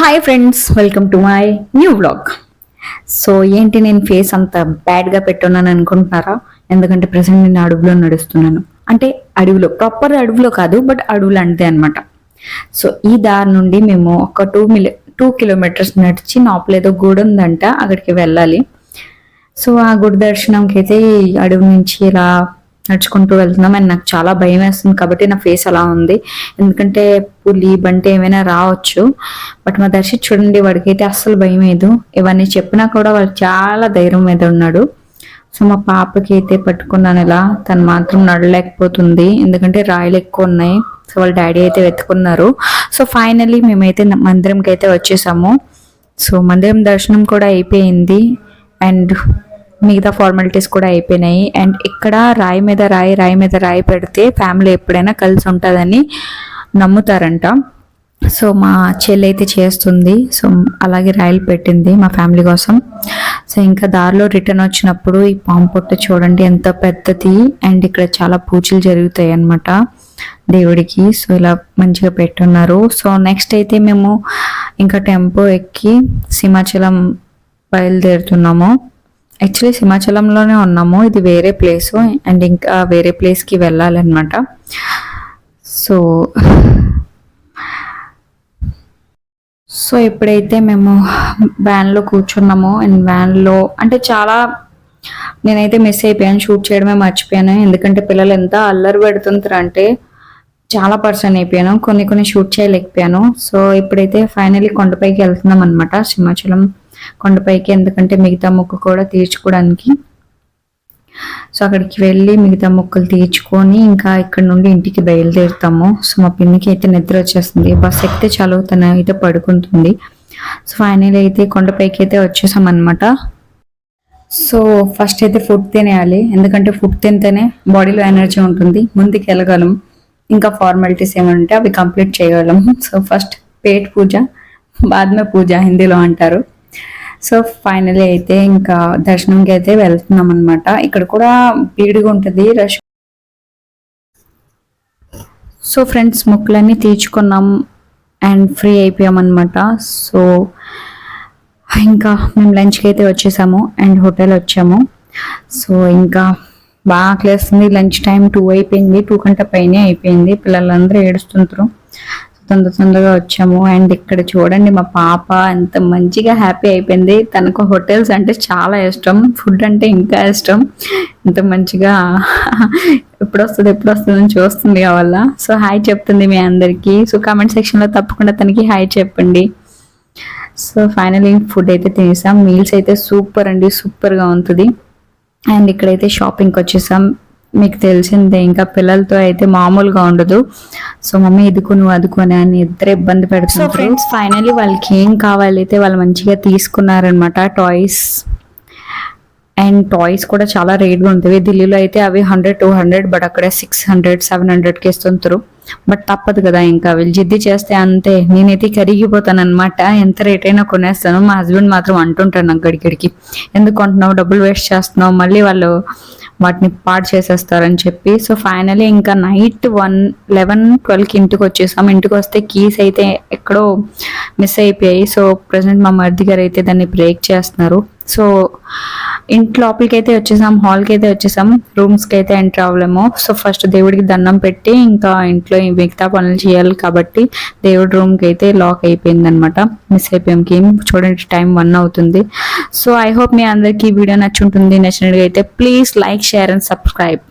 Hi friends, welcome to my new vlog. So ఏంటి నేను face అంత బ్యాడ్గా పెట్టున్నాను అనుకుంటున్నారా? ఎందుకంటే ప్రజెంట్ నేను అడవిలో నడుస్తున్నాను. అంటే అడవిలో, ప్రాపర్ అడవిలో కాదు, బట్ అడవులు అంతే అనమాట. సో ఈ దారి నుండి మేము ఒక 2 కిలోమీటర్స్ నడిచి లోపల ఏదో గుడి ఉందంట, అక్కడికి వెళ్ళాలి. సో ఆ గుడి దర్శనంకి అయితే ఈ అడవి నుంచి ఇలా నడుచుకుంటూ వెళ్తున్నాం. అండ్ నాకు చాలా భయం వేస్తుంది కాబట్టి నా ఫేస్ అలా ఉంది. ఎందుకంటే పులి బంటి ఏమైనా రావచ్చు. బట్ మా దర్శి చూడండి, వాడికైతే అస్సలు భయం లేదు. ఇవన్నీ చెప్పినా కూడా వాడు చాలా ధైర్యం మీద ఉన్నాడు. సో మా పాపకి అయితే పట్టుకున్నాను ఇలా, తను మాత్రం నడలేకపోతుంది ఎందుకంటే రాయలు ఎక్కువ ఉన్నాయి. సో వాళ్ళ డాడీ అయితే వెతుకున్నారు. సో ఫైనల్లీ మేమైతే మందిరంకి అయితే వచ్చేసాము. సో మందిరం దర్శనం కూడా అయిపోయింది అండ్ మిగతా ఫార్మాలిటీస్ కూడా అయిపోయినాయి. అండ్ ఇక్కడ రాయి మీద రాయి పెడితే ఫ్యామిలీ ఎప్పుడైనా కలిసి ఉంటుందని నమ్ముతారంట. సో మా చెల్లి అయితే చేస్తుంది. సో అలాగే రాయిలు పెట్టింది మా ఫ్యామిలీ కోసం. సో ఇంకా దారిలో రిటర్న్ వచ్చినప్పుడు ఈ పాము పొట్ట చూడండి ఎంత పెద్దది. అండ్ ఇక్కడ చాలా పూజలు జరుగుతాయి అన్నమాట దేవుడికి. సో ఇలా మంచిగా పెట్టున్నారు. సో నెక్స్ట్ అయితే మేము ఇంకా టెంపో ఎక్కి సింహాచలం బయలుదేరుతున్నాము. యాక్చువల్లీ సింహాచలంలోనే ఉన్నాము, ఇది వేరే ప్లేసు అండ్ ఇంకా వేరే ప్లేస్కి వెళ్ళాలన్నమాట. సో ఎప్పుడైతే మేము వ్యాన్లో కూర్చున్నామో అండ్ వ్యాన్లో అంటే చాలా నేనైతే మిస్ అయిపోయాను, షూట్ చేయడమే మర్చిపోయాను. ఎందుకంటే పిల్లలు ఎంత అల్లరి పెడుతుంటారు అంటే చాలా పర్సన్ అయిపోయాను, కొన్ని షూట్ చేయలేకపోయాను. సో ఇప్పుడైతే ఫైనల్లీ కొండపైకి వెళ్తున్నాం అనమాట, సింహాచలం కొండపైకి. ఎందుకంటే మిగతా మొక్కు కూడా తీర్చుకోవడానికి. సో అక్కడికి వెళ్ళి మిగతా మొక్కులు తీర్చుకొని ఇంకా ఇక్కడ నుండి ఇంటికి బయలుదేరుతాము. సో మా పిన్నికి అయితే నిద్ర వచ్చేస్తుంది, బస్ ఎక్కితే చాలు తను అయితే పడుకుంటుంది. సో ఫైనల్ అయితే కొండపైకి అయితే వచ్చేసాం అనమాట. సో ఫస్ట్ అయితే ఫుడ్ తినేయాలి, ఎందుకంటే ఫుడ్ తింటేనే బాడీలో ఎనర్జీ ఉంటుంది, ముందుకు వెళ్ళగలం. ఇంకా ఫార్మాలిటీస్ ఏమంటే అవి కంప్లీట్ చేయగలం. సో ఫస్ట్ పేట్ పూజ, బాద్మే పూజ హిందీలో అంటారు. సో ఫైనలీ అయితే ఇంకా దర్శనంకి అయితే వెళ్తున్నాం అనమాట. ఇక్కడ కూడా భీడుగా ఉంటుంది, రష్. సో ఫ్రెండ్స్ మొక్కులన్నీ తీర్చుకున్నాం అండ్ ఫ్రీ అయిపోయాం అనమాట. సో ఇంకా మేము లంచ్కి అయితే వచ్చేసాము అండ్ హోటల్ వచ్చాము. సో ఇంకా బాగా ఆకలేస్తుంది, లంచ్ టైం 2 అయిపోయింది, 2 కంటే పైనే అయిపోయింది. పిల్లలందరూ ఏడుస్తుంటారు. తొందరగా వచ్చాము. అండ్ ఇక్కడ చూడండి మా పాప ఎంత మంచిగా హ్యాపీ అయిపోయింది. తనకు హోటల్స్ అంటే చాలా ఇష్టం, ఫుడ్ అంటే ఇంకా ఇష్టం. ఎంత మంచిగా ఎప్పుడు వస్తుంది అని చూస్తుంది కావాల. సో హాయ్ చెప్తుంది మీ అందరికీ. సో కామెంట్ సెక్షన్లో తప్పకుండా తనకి హాయ్ చెప్పండి. సో ఫైనలీ ఫుడ్ అయితే తినేసాం. మీల్స్ అయితే సూపర్ అండి, సూపర్గా ఉంటుంది. అండ్ ఇక్కడైతే షాపింగ్కి వచ్చేసాం. మీకు తెలిసిందే ఇంకా పిల్లలతో అయితే మామూలుగా ఉండదు. సో మమ్మీ ఇదుకు నువ్వు అదుకొని అని ఇద్దరు ఇబ్బంది పెడుతున్నారు. సో ఫ్రెండ్స్ ఫైనల్లీ వాళ్ళకి ఏం కావాలైతే వాళ్ళు మంచిగా తీసుకున్నారనమాట టాయ్స్. అండ్ టాయ్స్ కూడా చాలా రేట్గా ఉంటుంది. ఢిల్లీలో అయితే అవి 100-200, బట్ అక్కడ 600-700కి ఇస్తుంటారు. బట్ తప్పదు కదా, ఇంకా వీళ్ళు జిద్ది చేస్తే అంతే. నేనైతే కరిగిపోతాను అనమాట, ఎంత రేట్ అయినా కొనేస్తాను. మా హస్బెండ్ మాత్రం అంటుంటారు నాకు గడిగడికి, ఎందుకు కొంటున్నావు, డబ్బులు వేస్ట్ చేస్తున్నావు, మళ్ళీ వాళ్ళు వాటిని పాడు చేసేస్తారని చెప్పి. సో ఫైనలీ ఇంకా నైట్ 11-12కి ఇంటికి వచ్చేసాం. ఇంటికి వస్తే కీస్ అయితే ఎక్కడో మిస్ అయిపోయాయి. సో ప్రజెంట్ మా మరిది గారు అయితే దాన్ని బ్రేక్ చేస్తున్నారు. సో ఇంటి లోపలికి అయితే వచ్చేసాం, హాల్కి అయితే వచ్చేసాం, రూమ్స్కి అయితే ఎంటర్ అవ్వలేము. సో ఫస్ట్ దేవుడికి దండం పెట్టి ఇంకా ఇంట్లో మిగతా పనులు చేయాలి కాబట్టి దేవుడి రూమ్కి అయితే లాక్ అయిపోయింది అనమాట. మిస్ అయిపోయాం గేమ్. చూడండి టైం 1 అవుతుంది. సో ఐ హోప్ మీ అందరికీ ఈ వీడియో నచ్చుంటుంది. నచ్చినట్టుగా అయితే please like, share and subscribe.